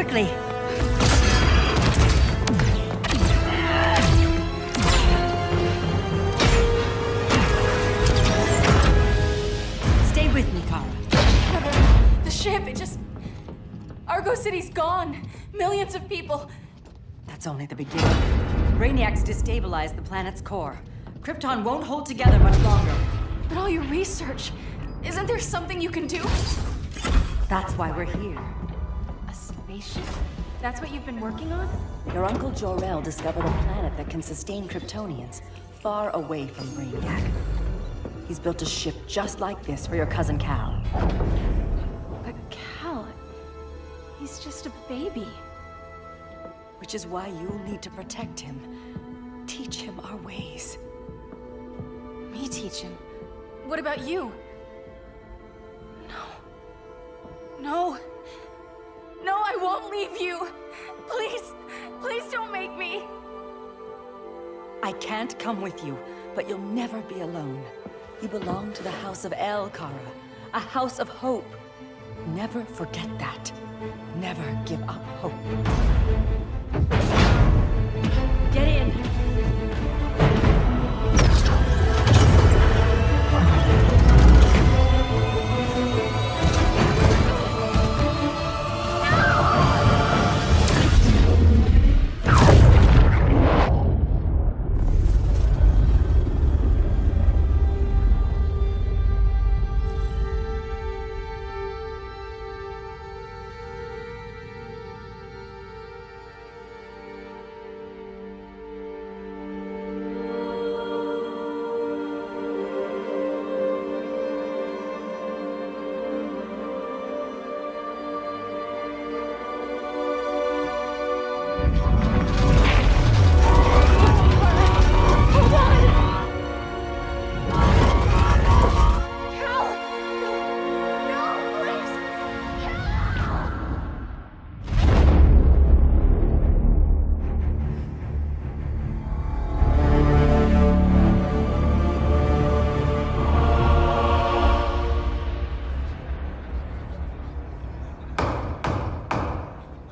quickly. Stay with me, Kara. The ship, it just... Argo City's gone. Millions of people. That's only the beginning. Brainiac's destabilized the planet's core. Krypton won't hold together much longer. But all your research, isn't there something you can do? That's why we're here. A spaceship? That's what you've been working on? Your Uncle Jor-El discovered a planet that can sustain Kryptonians, far away from Brainiac. He's built a ship just like this for your cousin Cal. But Cal... he's just a baby. Which is why you'll need to protect him. Teach him our ways. Me teach him? What about you? No. No, I won't leave you. Please, please don't make me. I can't come with you, but you'll never be alone. You belong to the House of El, Kara. A house of hope. Never forget that. Never give up hope. Get in!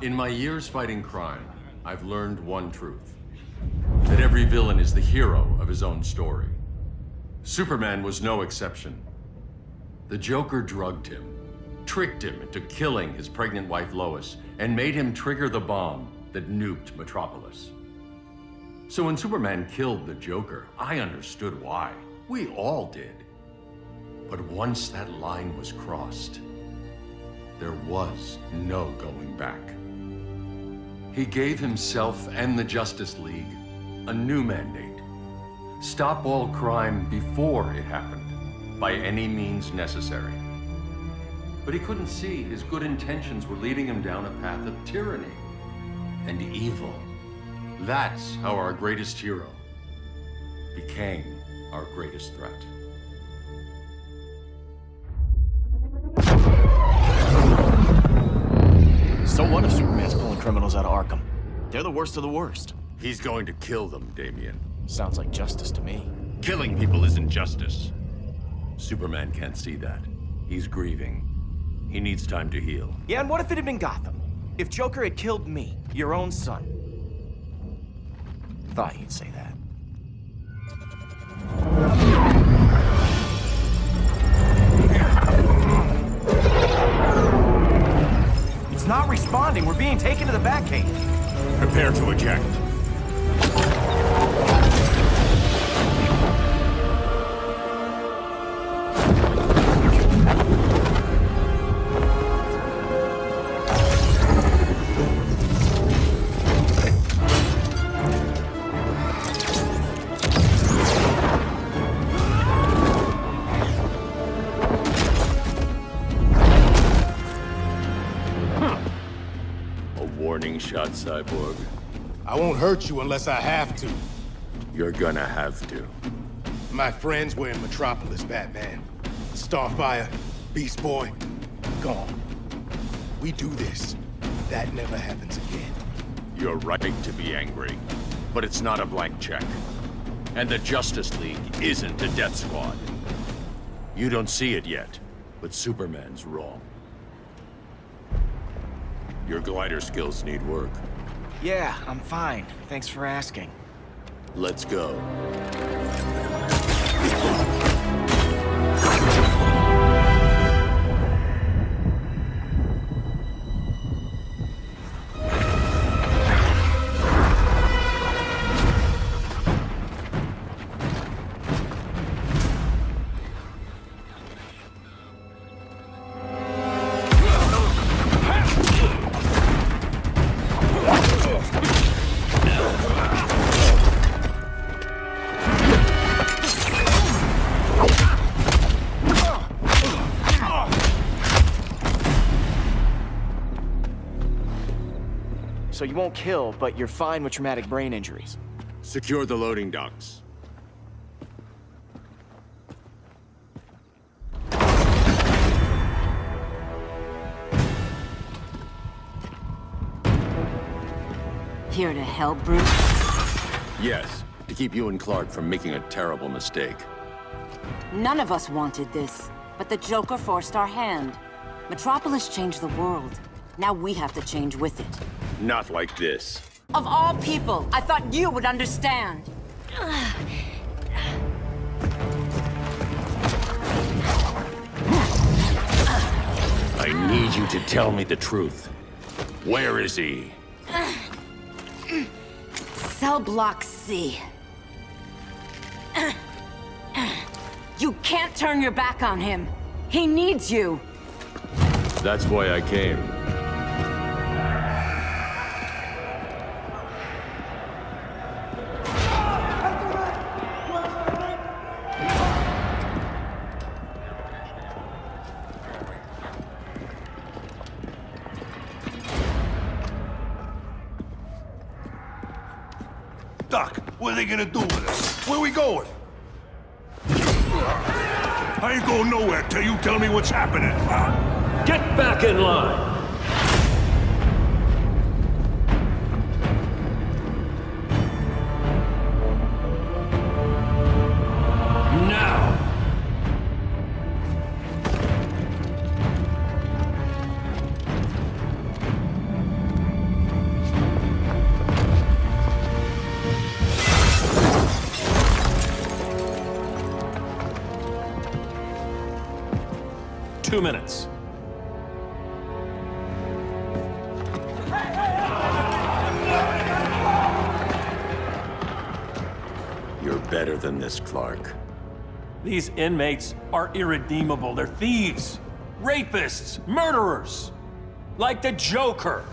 In my years fighting crime, I've learned one truth. That every villain is the hero of his own story. Superman was no exception. The Joker drugged him, tricked him into killing his pregnant wife Lois, and made him trigger the bomb that nuked Metropolis. So when Superman killed the Joker, I understood why. We all did. But once that line was crossed, there was no going back. He gave himself and the Justice League a new mandate. Stop all crime before it happened, by any means necessary. But he couldn't see his good intentions were leading him down a path of tyranny and evil. That's how our greatest hero became our greatest threat. So what if Superman's pulling criminals out of Arkham? They're the worst of the worst. He's going to kill them, Damian. Sounds like justice to me. Killing people isn't justice. Superman can't see that. He's grieving. He needs time to heal. Yeah, and what if it had been Gotham? If Joker had killed me, your own son? Thought you'd say that. It's not responding. We're being taken to the Batcave. Prepare to eject. Warning shot, Cyborg. I won't hurt you unless I have to. You're gonna have to. My friends were in Metropolis, Batman. Starfire, Beast Boy, gone. We do this. That never happens again. You're right to be angry, but it's not a blank check. And the Justice League isn't a death squad. You don't see it yet, but Superman's wrong. Your glider skills need work. Yeah, I'm fine. Thanks for asking. Let's go. So you won't kill, but you're fine with traumatic brain injuries. Secure the loading docks. Here to help, Bruce? Yes, to keep you and Clark from making a terrible mistake. None of us wanted this, but the Joker forced our hand. Metropolis changed the world. Now we have to change with it. Not like this. Of all people, I thought you would understand. I need you to tell me the truth. Where is he? Cell Block C. You can't turn your back on him. He needs you. That's why I came. Doc, what are they gonna do with us? Where we going? I ain't going nowhere till you tell me what's happening. Get back in line! Now! Two minutes. You're better than this, Clark. These inmates are irredeemable. They're thieves, rapists, murderers. Like the Joker.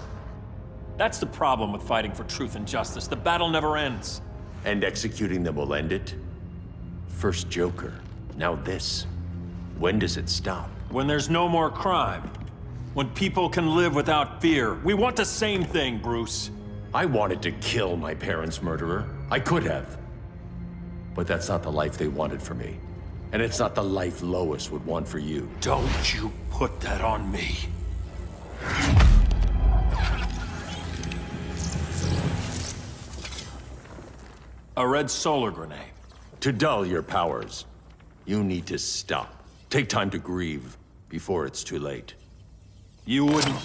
That's the problem with fighting for truth and justice. The battle never ends. And executing them will end it? First Joker, now this. When does it stop? When there's no more crime. When people can live without fear. We want the same thing, Bruce. I wanted to kill my parents' murderer. I could have. But that's not the life they wanted for me. And it's not the life Lois would want for you. Don't you put that on me. A red solar grenade. To dull your powers, you need to stop. Take time to grieve before it's too late. You wouldn't...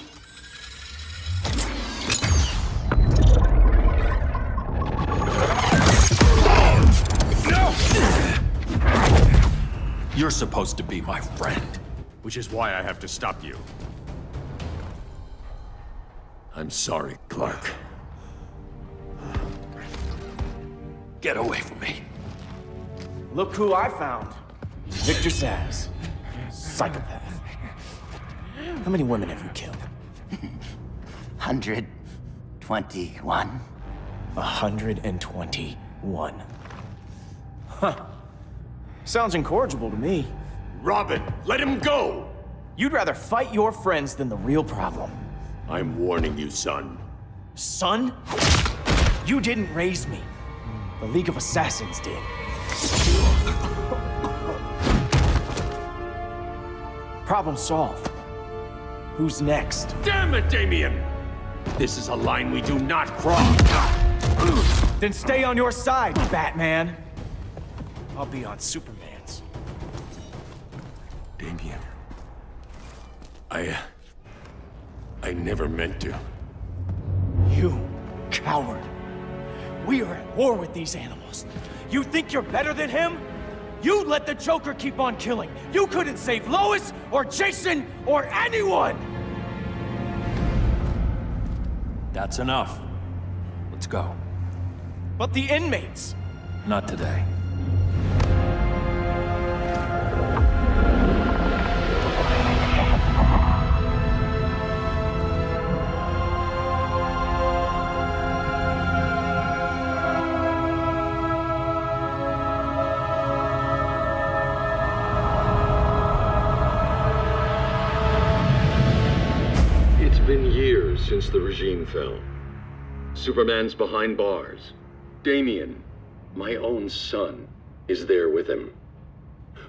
No! You're supposed to be my friend. Which is why I have to stop you. I'm sorry, Clark. Get away from me. Look who I found. Victor Zsasz. Psychopath. How many women have you killed? 121. 121. Huh. Sounds incorrigible to me. Robin, let him go! You'd rather fight your friends than the real problem. I'm warning you, son. Son? You didn't raise me. The League of Assassins did. Problem solved. Who's next? Damn it, Damien! This is a line we do not cross. Then stay on your side, Batman. I'll be on Superman's. Damien. I never meant to. You coward. We are at war with these animals. You think you're better than him? You let the Joker keep on killing. You couldn't save Lois, or Jason, or anyone! That's enough. Let's go. But the inmates! Not today. It's been years since the regime fell. Superman's behind bars. Damien, my own son, is there with him.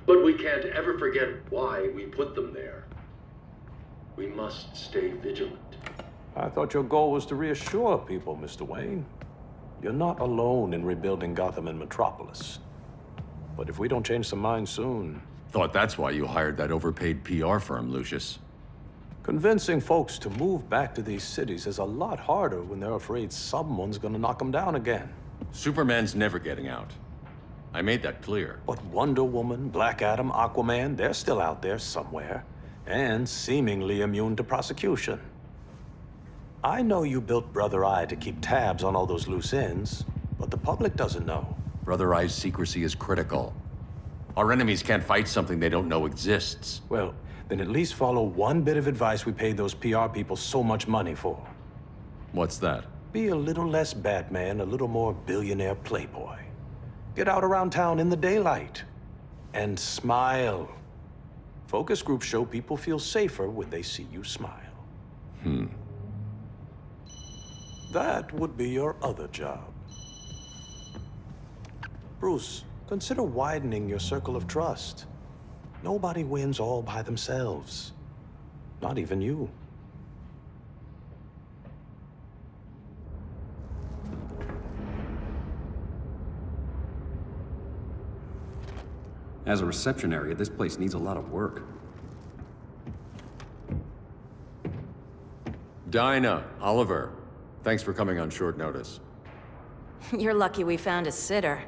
But we can't ever forget why we put them there. We must stay vigilant. I thought your goal was to reassure people, Mr. Wayne. You're not alone in rebuilding Gotham and Metropolis. But if we don't change some minds soon... Thought that's why you hired that overpaid PR firm, Lucius. Convincing folks to move back to these cities is a lot harder when they're afraid someone's gonna knock them down again. Superman's never getting out. I made that clear. But Wonder Woman, Black Adam, Aquaman, they're still out there somewhere. And seemingly immune to prosecution. I know you built Brother Eye to keep tabs on all those loose ends, but the public doesn't know. Brother Eye's secrecy is critical. Our enemies can't fight something they don't know exists. Well, then at least follow one bit of advice we paid those PR people so much money for. What's that? Be a little less Batman, a little more billionaire playboy. Get out around town in the daylight. And smile. Focus groups show people feel safer when they see you smile. That would be your other job. Bruce, consider widening your circle of trust. Nobody wins all by themselves. Not even you. As a reception area, this place needs a lot of work. Dinah, Oliver, thanks for coming on short notice. You're lucky we found a sitter.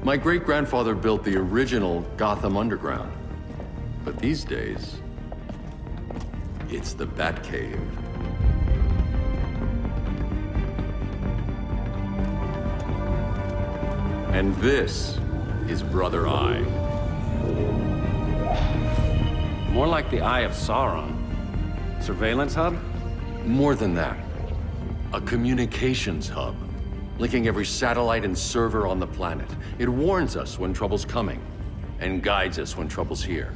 My great-grandfather built the original Gotham Underground. But these days, it's the Batcave. And this is Brother Eye. More like the Eye of Sauron. Surveillance hub? More than that. A communications hub, linking every satellite and server on the planet. It warns us when trouble's coming, and guides us when trouble's here.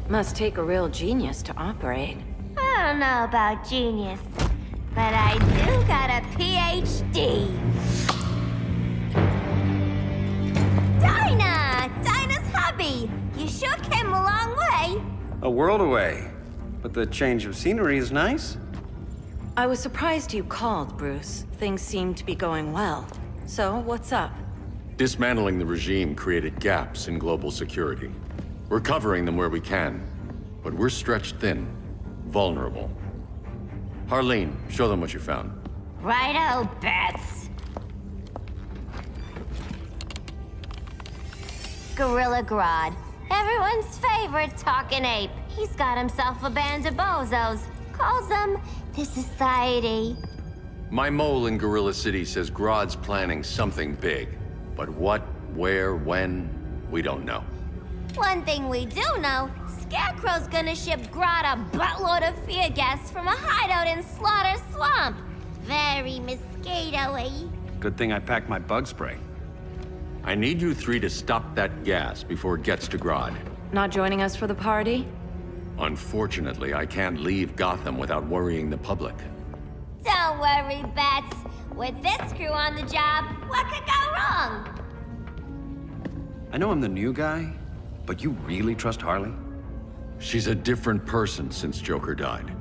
Must take a real genius to operate. I don't know about genius, but I do got a PhD. Dinah's hubby. You sure came a long way. A world away. But the change of scenery is nice. I was surprised you called, Bruce. Things seem to be going well. So, what's up? Dismantling the regime created gaps in global security. We're covering them where we can, but we're stretched thin, vulnerable. Harleen, show them what you found. Righto, Bats. Gorilla Grodd. Everyone's favorite talking ape. He's got himself a band of bozos. Calls them the Society. My mole in Gorilla City says Grodd's planning something big. But what, where, when, we don't know. One thing we do know, Scarecrow's gonna ship Grodd a buttload of fear gas from a hideout in Slaughter Swamp. Very mosquito-y. Good thing I packed my bug spray. I need you three to stop that gas before it gets to Grodd. Not joining us for the party? Unfortunately, I can't leave Gotham without worrying the public. Don't worry, Bats. With this crew on the job, what could go wrong? I know I'm the new guy, but you really trust Harley? She's a different person since Joker died.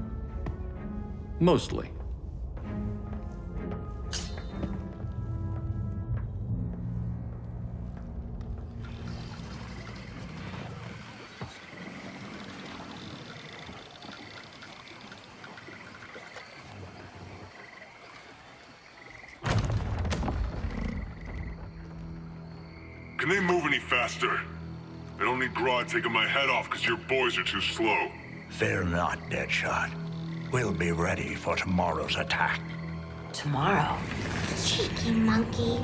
Mostly. Can they move any faster? I don't need Grodd taking my head off because your boys are too slow. Fear not, Deadshot. We'll be ready for tomorrow's attack. Tomorrow? Cheeky monkey.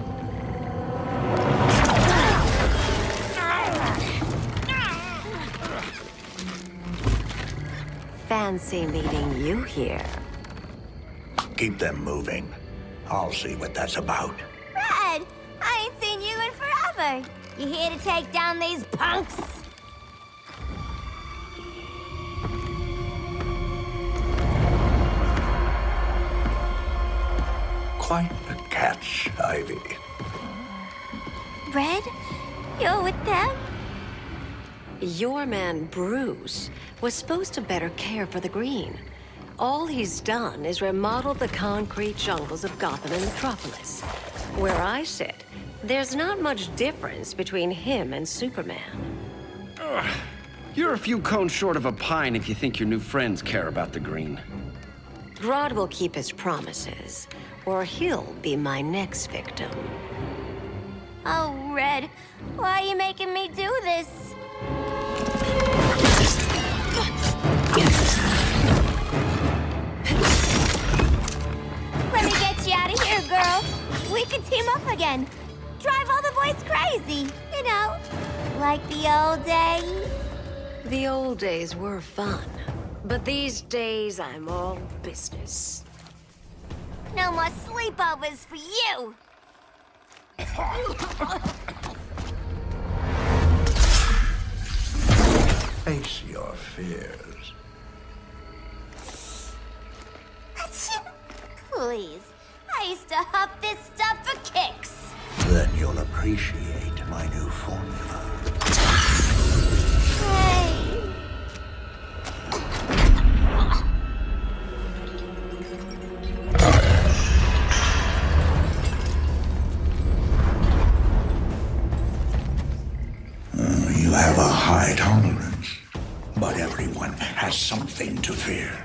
Fancy meeting you here. Keep them moving. I'll see what that's about. Red, I ain't seen you in forever. You here to take down these punks? Quite a catch, Ivy. Red, you're with them? Your man, Bruce, was supposed to better care for the Green. All he's done is remodeled the concrete jungles of Gotham and Metropolis. Where I sit, there's not much difference between him and Superman. You're a few cones short of a pine if you think your new friends care about the Green. Grodd will keep his promises, or he'll be my next victim. Oh, Red, why are you making me do this? Let me get you out of here, girl. We can team up again. Drive all the boys crazy, you know, like the old days. The old days were fun, but these days I'm all business. No more sleepovers for you. Face your fears. Please, I used to huff this stuff for kicks. Then you'll appreciate my new formula. Hey. You have a high tolerance, but everyone has something to fear.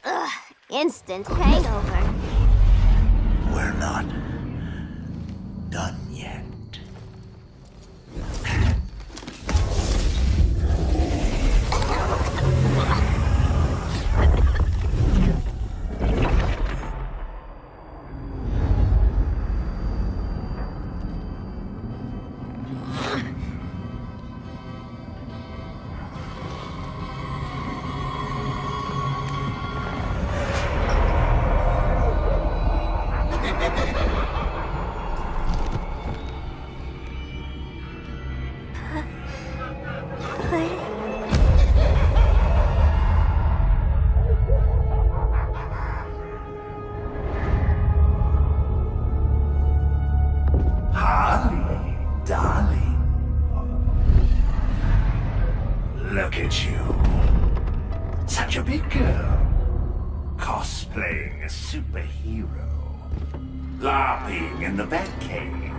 Ugh, instant hangover. We're not done yet. Look at you. Such a big girl. Cosplaying a superhero. LARPing in the Batcave.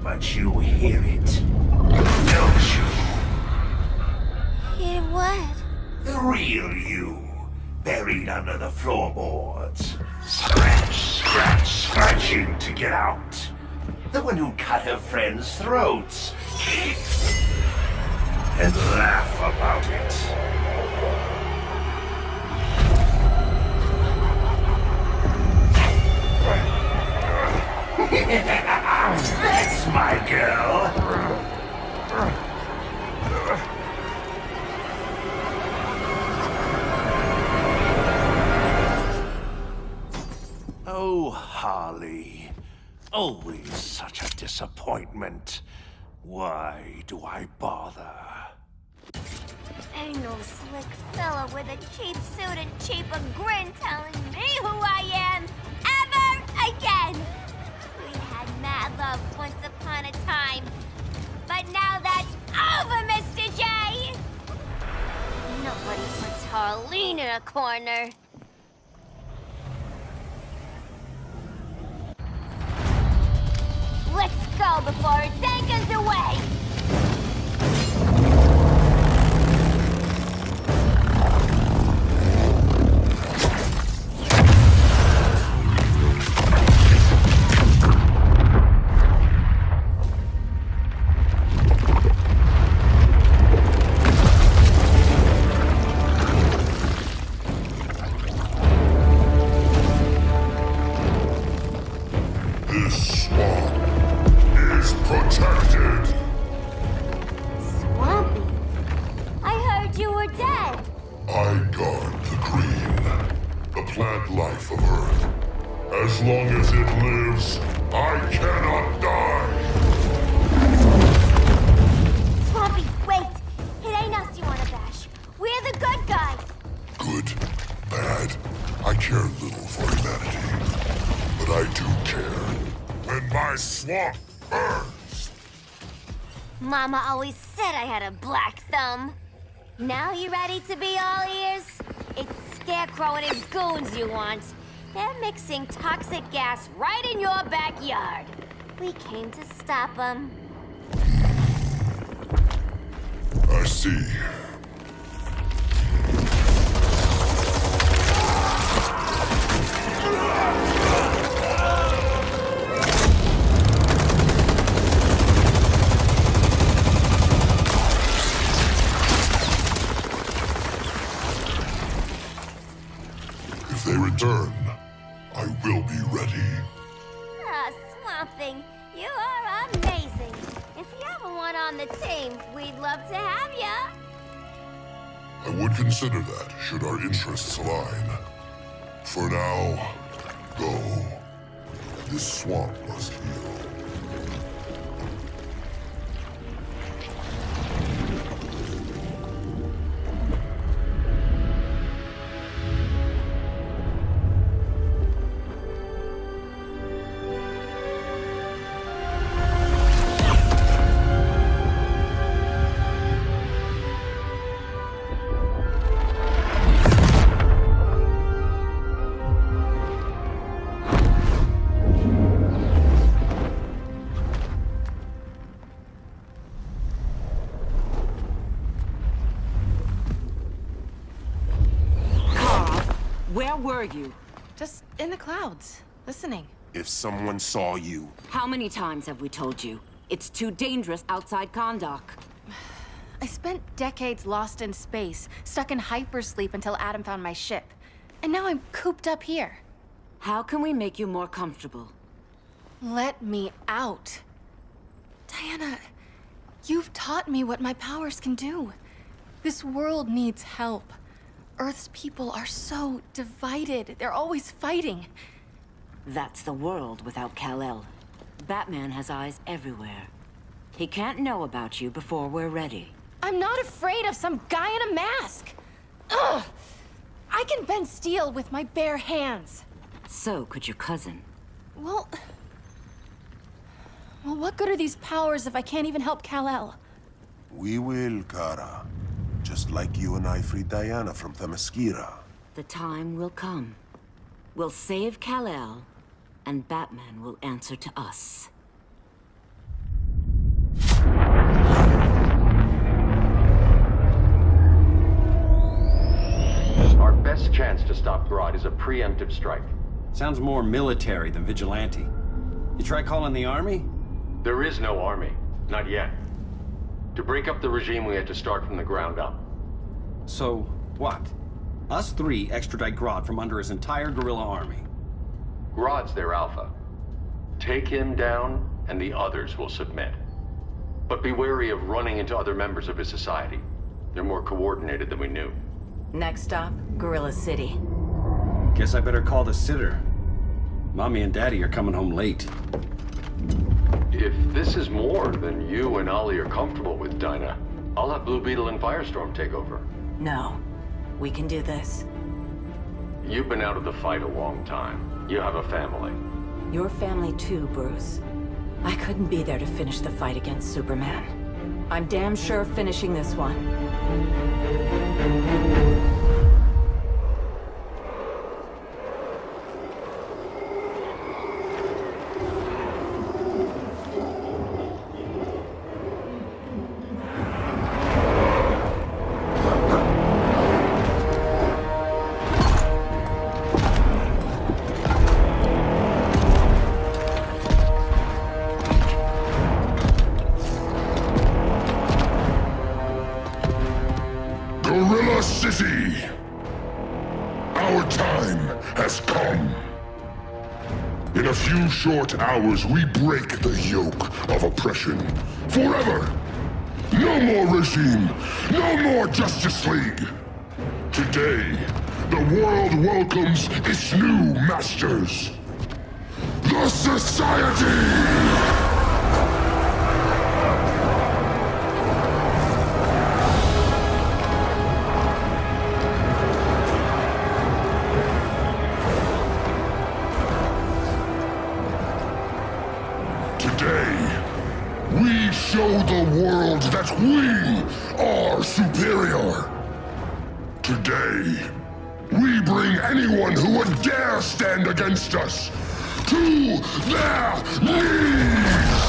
But you hear it, don't you? Hear what? The real you, buried under the floorboards. Scratch, scratch, scratching to get out. The one who cut her friends' throats. And laugh about it. That's my girl. Oh, Harley. Always such a disappointment. Why do I bother? Ain't no slick fella with a cheap suit and cheaper grin telling me who I am ever again. We had mad love once upon a time, but now that's over, Mr. Darlene in a corner. Let's go before it takes us away! This swamp is protected. Swampy? I heard you were dead. I guard the green, the plant life of Earth. As long as it lives, I cannot die. Swampy, wait! It ain't us you wanna bash. We're the good guys. Good, bad, I care little for humanity. But I do care when my swamp burns. Mama always said I had a black thumb. Now you ready to be all ears? It's Scarecrow and his goons you want. They're mixing toxic gas right in your backyard. We came to stop them. I see. If they return, I will be ready. Ah, Swamp Thing, you are amazing. If you ever want on the team, we'd love to have ya. I would consider that, should our interests align. For now, go. This swamp must heal. Where were you? Just in the clouds, listening. If someone saw you... How many times have we told you? It's too dangerous outside Kahndaq. I spent decades lost in space, stuck in hypersleep until Adam found my ship. And now I'm cooped up here. How can we make you more comfortable? Let me out. Diana, you've taught me what my powers can do. This world needs help. Earth's people are so divided. They're always fighting. That's the world without Kal-El. Batman has eyes everywhere. He can't know about you before we're ready. I'm not afraid of some guy in a mask. Ugh! I can bend steel with my bare hands. So could your cousin. Well, what good are these powers if I can't even help Kal-El? We will, Kara. Just like you and I freed Diana from Themyscira. The time will come. We'll save Kal-El, and Batman will answer to us. Our best chance to stop Grodd is a preemptive strike. Sounds more military than vigilante. You try calling the army? There is no army. Not yet. To break up the regime, we had to start from the ground up. So, what? Us three extradite Grodd from under his entire guerrilla army. Grodd's their alpha. Take him down, and the others will submit. But be wary of running into other members of his society. They're more coordinated than we knew. Next stop, Gorilla City. Guess I better call the sitter. Mommy and Daddy are coming home late. If this is more than you and Ollie are comfortable with, Dinah, I'll have Blue Beetle and Firestorm take over. No. We can do this. You've been out of the fight a long time. You have a family. Your family too, Bruce. I couldn't be there to finish the fight against Superman. I'm damn sure finishing this one. city! Our time has come. In a few short hours, we break the yoke of oppression. Forever! No more regime! No more Justice League! Today, the world welcomes its new masters. The Society! We show the world that we are superior. Today, we bring anyone who would dare stand against us to their knees!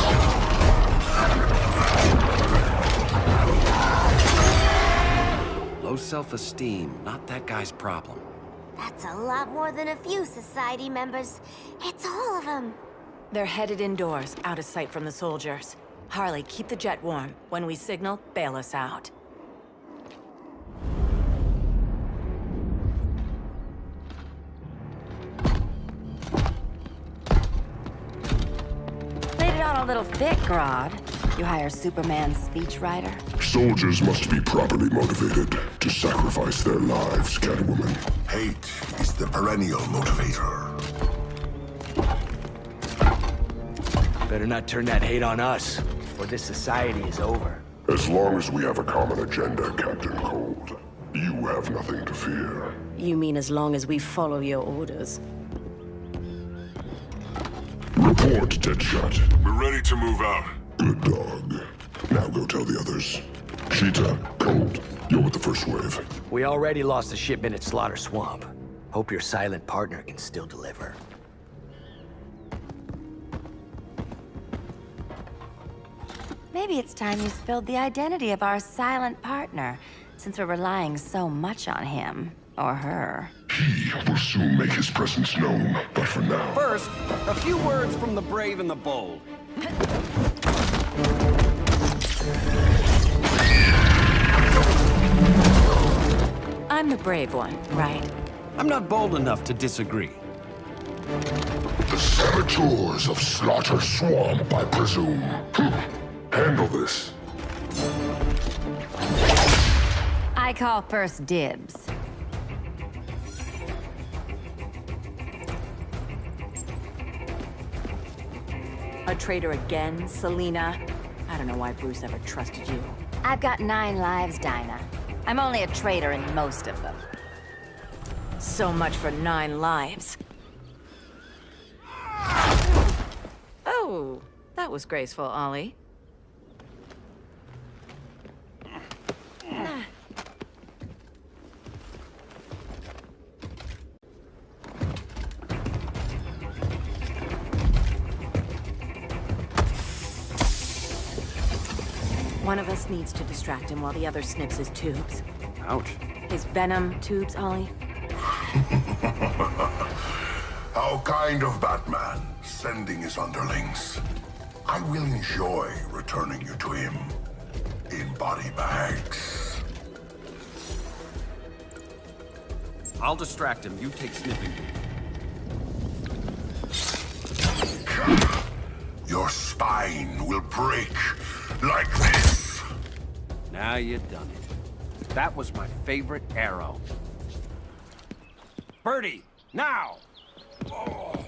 Low self-esteem, not that guy's problem. That's a lot more than a few Society members. It's all of them. They're headed indoors, out of sight from the soldiers. Harley, keep the jet warm. When we signal, bail us out. Played it on a little thick, Grodd. You hire Superman's speechwriter? Soldiers must be properly motivated to sacrifice their lives, Catwoman. Hate is the perennial motivator. Better not turn that hate on us, or this society is over. As long as we have a common agenda, Captain Cold, you have nothing to fear. You mean as long as we follow your orders? Report, Deadshot. We're ready to move out. Good dog. Now go tell the others. Cheetah, Cold, you're with the first wave. We already lost a shipment at Slaughter Swamp. Hope your silent partner can still deliver. Maybe it's time you spilled the identity of our silent partner, since we're relying so much on him. Or her. He will soon make his presence known, but for now... First, a few words from the brave and the bold. I'm the brave one, right? I'm not bold enough to disagree. The saboteurs of Slaughter Swamp, I presume. Handle this. I call first dibs. A traitor again, Selina? I don't know why Bruce ever trusted you. I've got 9 lives, Dinah. I'm only a traitor in most of them. So much for 9 lives. Oh, that was graceful, Ollie. One of us needs to distract him while the other snips his tubes. Ouch. His venom tubes, Ollie. How kind of Batman, sending his underlings. I will enjoy returning you to him in body bags. I'll distract him. You take sniffing. Your spine will break like this. Now you done it. That was my favorite arrow. Birdie, now! No.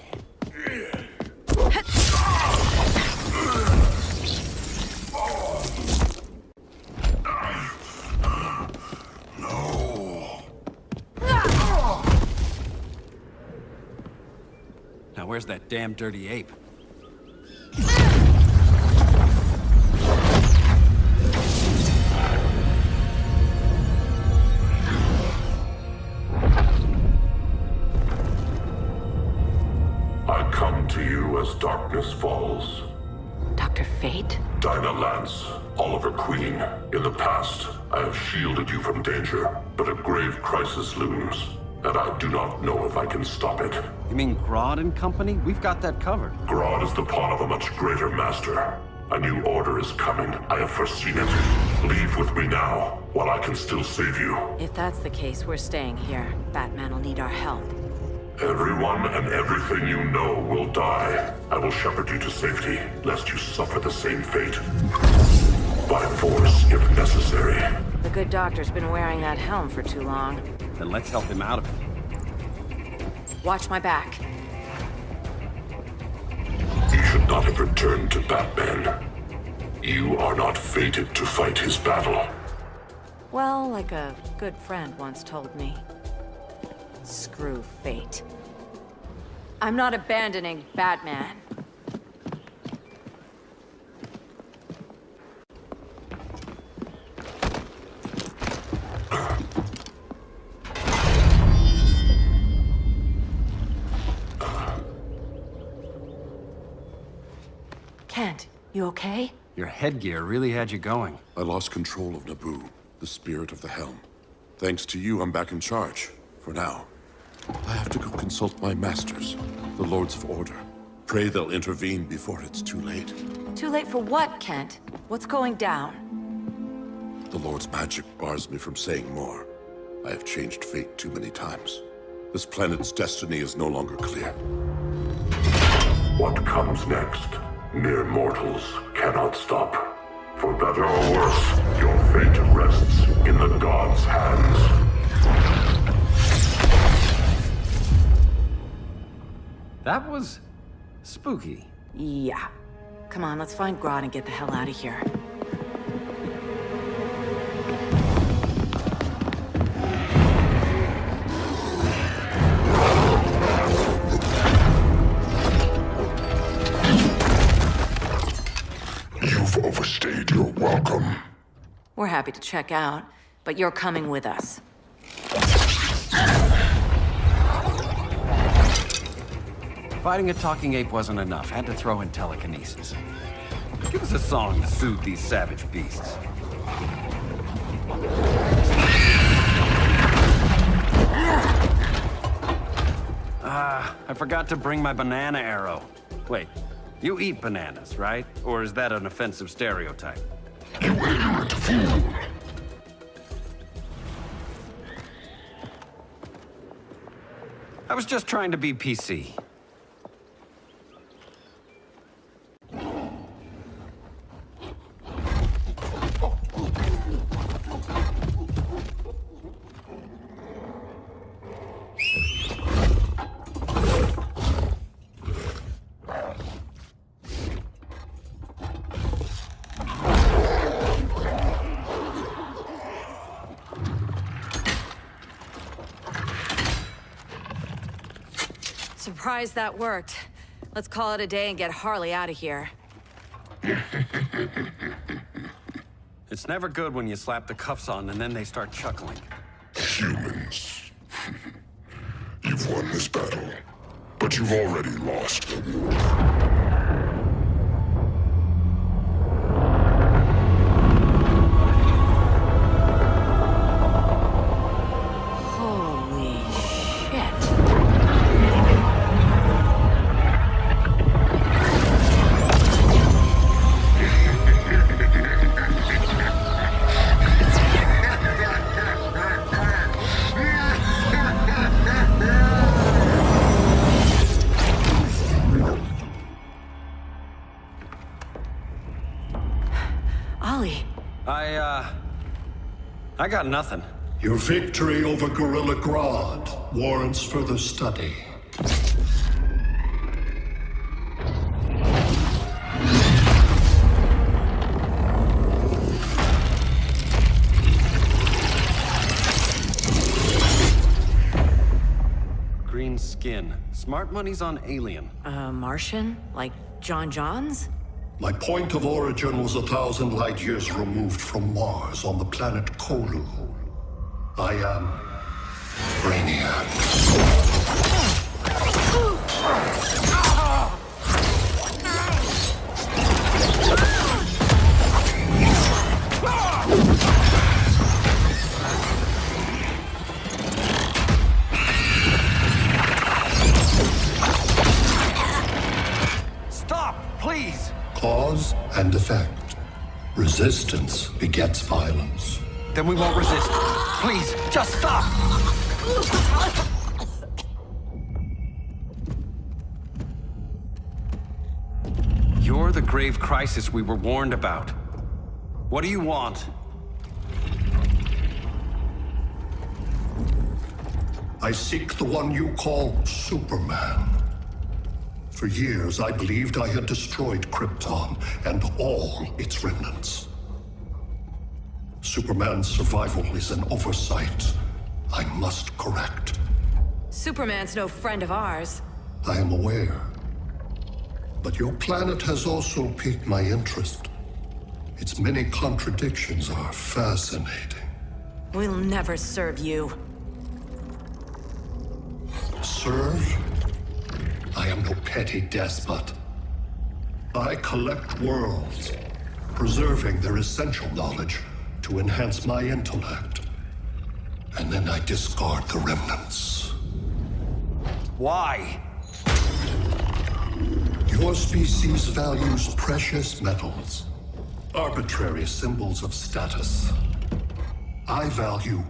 Now where's that damn dirty ape? I come to you as darkness falls. Dr. Fate? Dinah Lance, Oliver Queen. In the past, I have shielded you from danger, but a grave crisis looms, and I do not know if I can stop it. You mean Grodd and company? We've got that covered. Grodd is the pawn of a much greater master. A new order is coming. I have foreseen it. Leave with me now, while I can still save you. If that's the case, we're staying here. Batman will need our help. Everyone and everything you know will die. I will shepherd you to safety, lest you suffer the same fate. By force, if necessary. The good doctor's been wearing that helm for too long. Then let's help him out of it. Watch my back. You should not have returned to Batman. You are not fated to fight his battle. Well, like a good friend once told me. Screw fate. I'm not abandoning Batman. Kent, you okay? Your headgear really had you going. I lost control of Naboo, the spirit of the helm. Thanks to you, I'm back in charge. For now. I have to go consult my masters, the Lords of Order. Pray they'll intervene before it's too late. Too late for what, Kent? What's going down? The Lord's magic bars me from saying more. I have changed fate too many times. This planet's destiny is no longer clear. What comes next? Mere mortals cannot stop. For better or worse, your fate rests in the gods' hands. That was spooky. Yeah. Come on, let's find Grodd and get the hell out of here. You've overstayed your welcome. We're happy to check out, but you're coming with us. Fighting a talking ape wasn't enough. Had to throw in telekinesis. Give us a song to soothe these savage beasts. I forgot to bring my banana arrow. Wait, you eat bananas, right? Or is that an offensive stereotype? You ignorant fool! I was just trying to be PC. Surprised that worked. Let's call it a day and get Harley out of here. It's never good when you slap the cuffs on and then they start chuckling. Humans. You've won this battle, but you've already lost the war. I got nothing. Your victory over Gorilla Grodd warrants further study. Green skin. Smart money's on alien. Martian? Like John Johns? My point of origin was 1,000 light years removed from Mars on the planet Kolu. I am Brainiac. Stop, please! Cause and effect. Resist. Resistance begets violence. Then we won't resist. Please, just stop! You're the grave crisis we were warned about. What do you want? I seek the one you call Superman. For years, I believed I had destroyed Krypton and all its remnants. Superman's survival is an oversight I must correct. Superman's no friend of ours. I am aware. But your planet has also piqued my interest. Its many contradictions are fascinating. We'll never serve you. Serve? I am no petty despot. I collect worlds, preserving their essential knowledge to enhance my intellect. And then I discard the remnants. Why? Your species values precious metals, arbitrary symbols of status. I value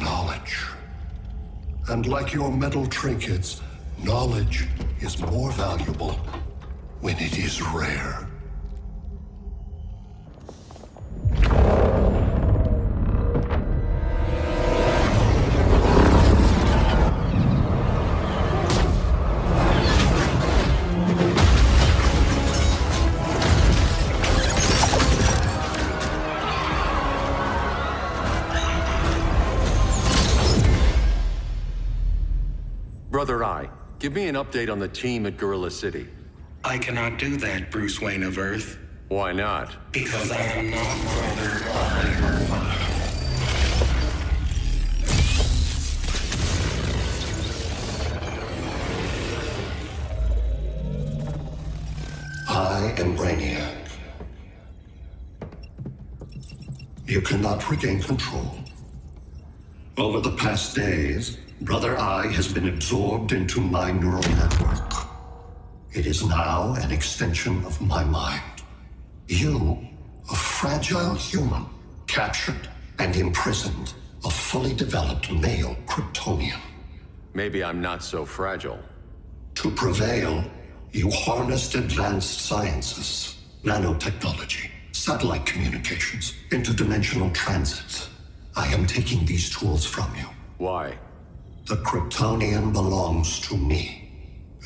knowledge. And like your metal trinkets, knowledge is more valuable when it is rare. Brother Eye, give me an update on the team at Gorilla City. I cannot do that, Bruce Wayne of Earth. Why not? Because I am not Brother Eye. I am Brainiac. You cannot regain control. Over the past days, Brother Eye has been absorbed into my neural network. It is now an extension of my mind. You, a fragile human, captured and imprisoned a fully developed male Kryptonian. Maybe I'm not so fragile. To prevail, you harnessed advanced sciences, nanotechnology, satellite communications, interdimensional transit. I am taking these tools from you. Why? The Kryptonian belongs to me.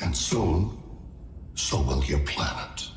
And soon, so will your planet.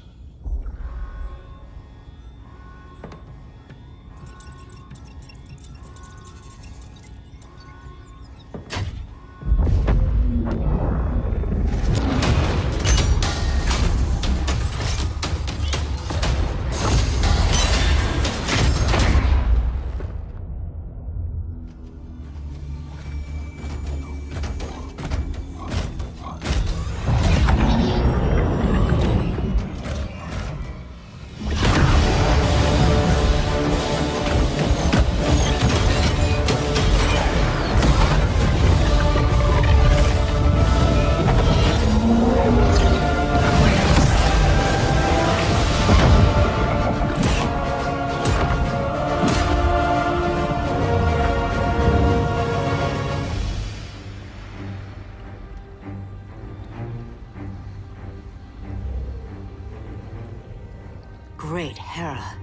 Great Hera.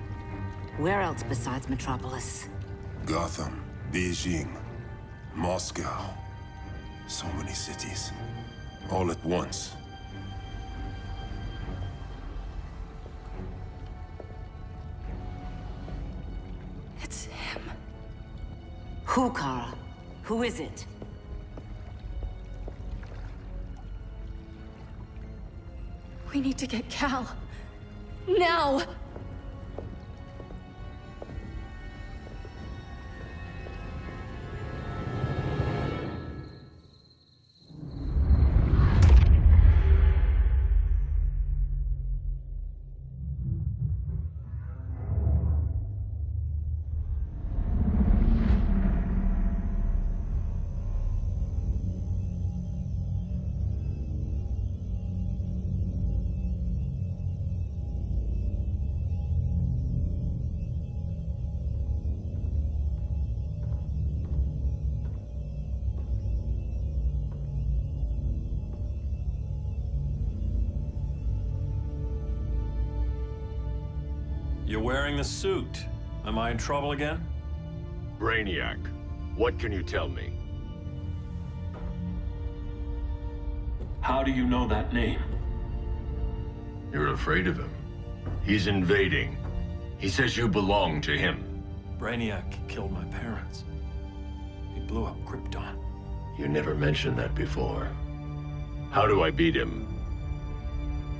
Where else besides Metropolis? Gotham, Beijing, Moscow. So many cities. All at once. It's him. Who, Kara? Who is it? We need to get Cal. Now! You're wearing the suit. Am I in trouble again? Brainiac, what can you tell me? How do you know that name? You're afraid of him. He's invading. He says you belong to him. Brainiac killed my parents. He blew up Krypton. You never mentioned that before. How do I beat him?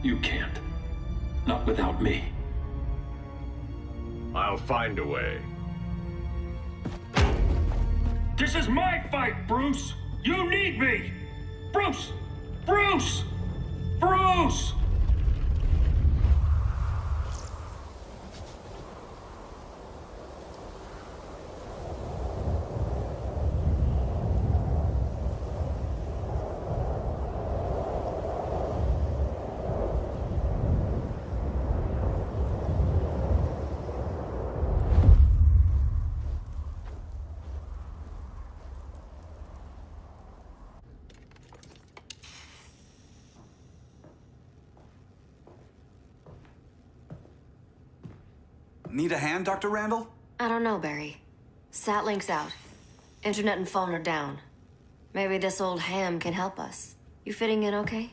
You can't. Not without me. I'll find a way. This is my fight, Bruce! You need me! Bruce! Bruce! Bruce! Need a hand, Dr. Randall? I don't know, Barry. Satlink's out. Internet and phone are down. Maybe this old ham can help us. You fitting in okay?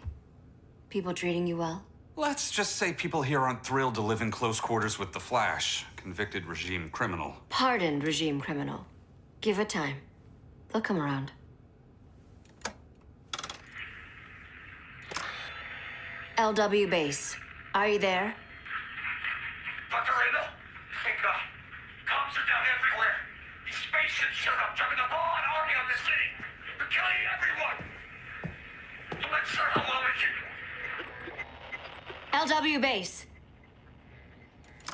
People treating you well? Let's just say people here aren't thrilled to live in close quarters with the Flash, convicted regime criminal. Pardoned regime criminal. Give it time. They'll come around. LW base. Are you there? Dr. Randall? Cops are down everywhere. These spaceships showed up, dropping a broad army on the city. They're killing everyone. I'm not sure how long it can... LW base.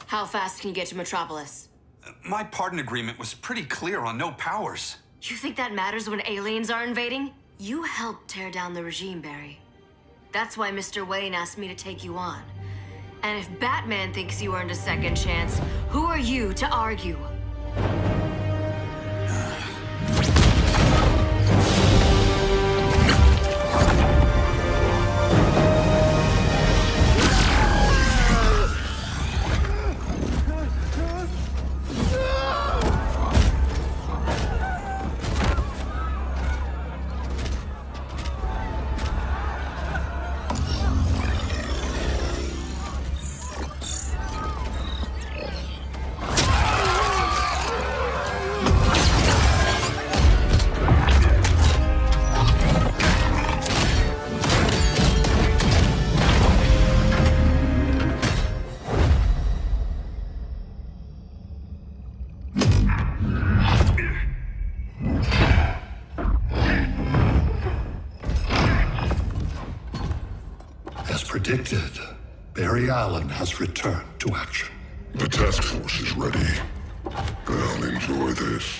How fast can you get to Metropolis? My pardon agreement was pretty clear on no powers. You think that matters when aliens are invading? You helped tear down the regime, Barry. That's why Mr. Wayne asked me to take you on. And if Batman thinks you earned a second chance, who are you to argue? Predicted, Barry Allen has returned to action. The task force is ready. I'll enjoy this.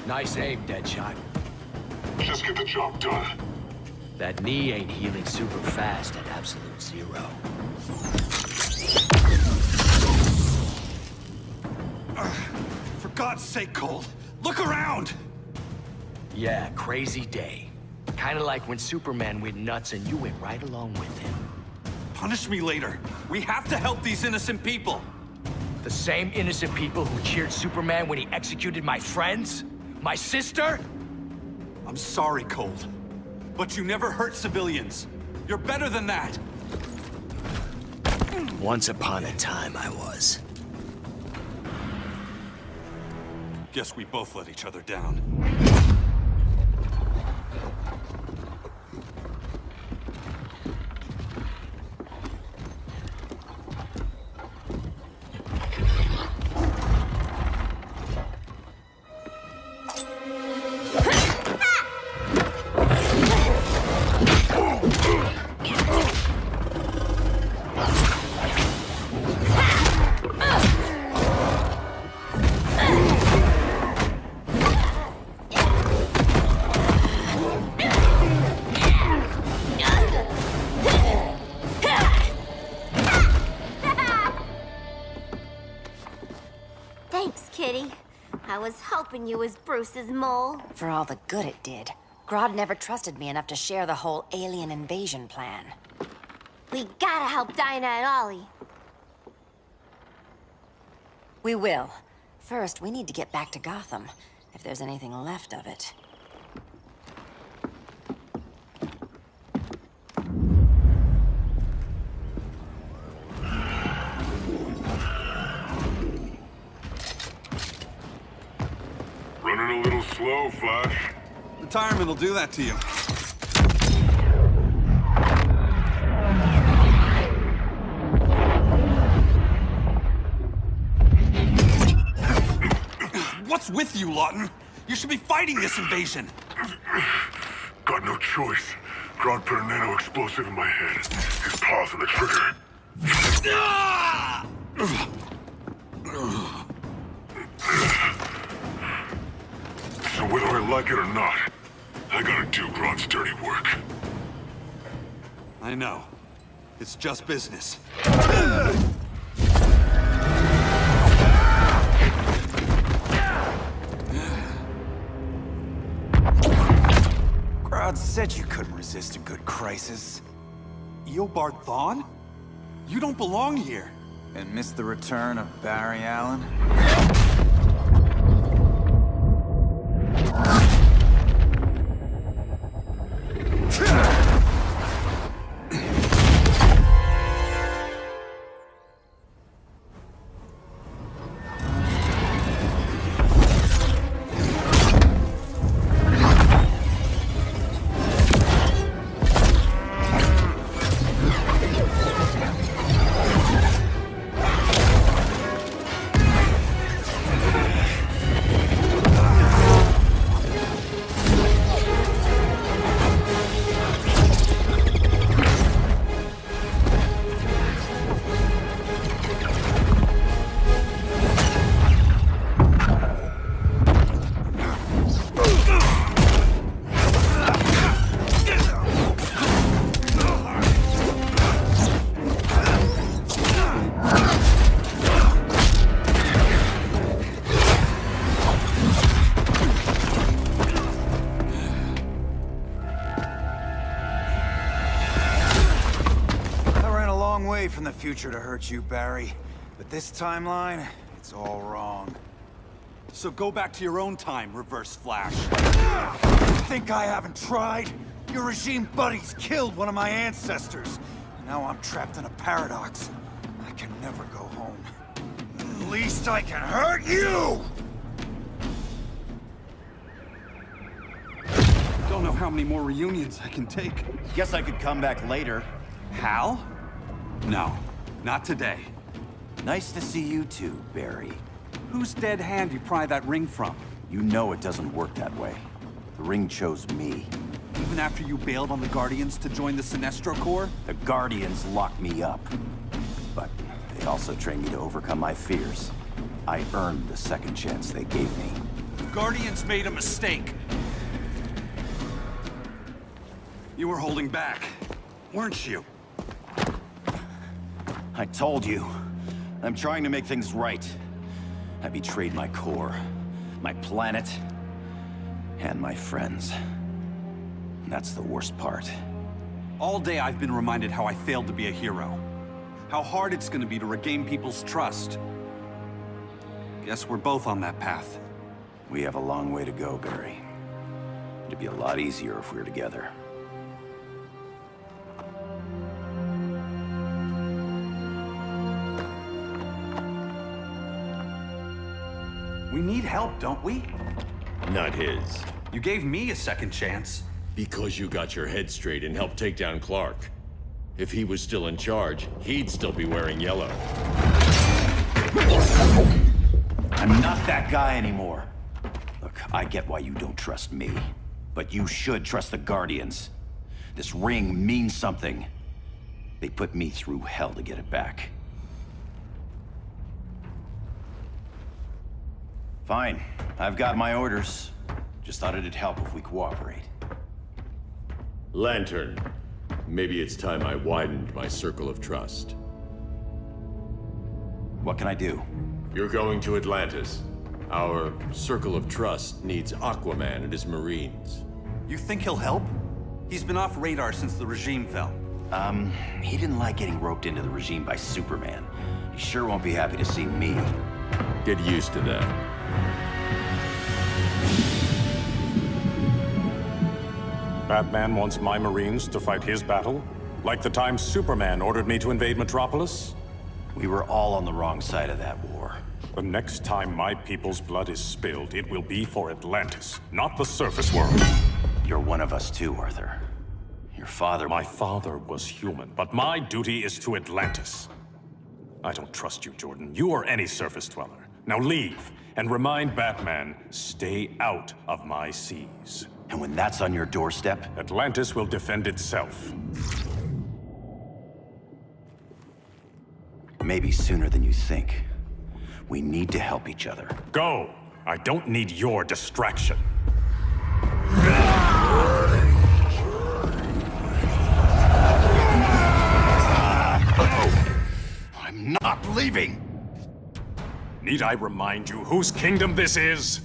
Nice aim, Deadshot. Just get the job done. That knee ain't healing super fast at absolute zero. For God's sake, Cole, look around! Yeah, crazy day. Kinda like when Superman went nuts and you went right along with him. Punish me later. We have to help these innocent people. The same innocent people who cheered Superman when he executed my friends? My sister? I'm sorry, Cold, but you never hurt civilians. You're better than that. Once upon a time, I was. Guess we both let each other down. I was hoping you was Bruce's mole. For all the good it did, Grodd never trusted me enough to share the whole alien invasion plan. We gotta help Dinah and Ollie. We will. First, we need to get back to Gotham, if there's anything left of it. Running a little slow, Flash. Retirement will do that to you. What's with you, Lawton? You should be fighting this invasion. Got no choice. Grodd put a nano-explosive in my head. His paws on the trigger. So whether I like it or not, I gotta do Grodd's dirty work. I know. It's just business. Grodd said you couldn't resist a good crisis. Eobard Thawne? You don't belong here. And miss the return of Barry Allen? From the future to hurt you, Barry. But this timeline, it's all wrong. So go back to your own time, Reverse Flash. Think I haven't tried? Your regime buddies killed one of my ancestors. And now I'm trapped in a paradox. I can never go home. At least I can hurt you! Don't know how many more reunions I can take. Guess I could come back later. Hal? No, not today. Nice to see you too, Barry. Whose dead hand you pry that ring from? You know it doesn't work that way. The ring chose me. Even after you bailed on the Guardians to join the Sinestro Corps? The Guardians locked me up. But they also trained me to overcome my fears. I earned the second chance they gave me. The Guardians made a mistake. You were holding back, weren't you? I told you. I'm trying to make things right. I betrayed my core, my planet, and my friends. And that's the worst part. All day I've been reminded how I failed to be a hero. How hard it's gonna be to regain people's trust. Guess we're both on that path. We have a long way to go, Barry. It'd be a lot easier if we were together. We need help, don't we? Not his. You gave me a second chance. Because you got your head straight and helped take down Clark. If he was still in charge, he'd still be wearing yellow. I'm not that guy anymore. Look, I get why you don't trust me. But you should trust the Guardians. This ring means something. They put me through hell to get it back. Fine. I've got my orders. Just thought it'd help if we cooperate. Lantern. Maybe it's time I widened my circle of trust. What can I do? You're going to Atlantis. Our circle of trust needs Aquaman and his Marines. You think he'll help? He's been off radar since the regime fell. He didn't like getting roped into the regime by Superman. He sure won't be happy to see me. Get used to that. Batman wants my Marines to fight his battle? Like the time Superman ordered me to invade Metropolis? We were all on the wrong side of that war. The next time my people's blood is spilled, it will be for Atlantis, not the surface world. You're one of us too, Arthur. Your father... My father was human, but my duty is to Atlantis. I don't trust you, Jordan. You or any surface dweller. Now leave, and remind Batman, stay out of my seas. And when that's on your doorstep? Atlantis will defend itself. Maybe sooner than you think. We need to help each other. Go! I don't need your distraction. I'm not leaving! Need I remind you whose kingdom this is?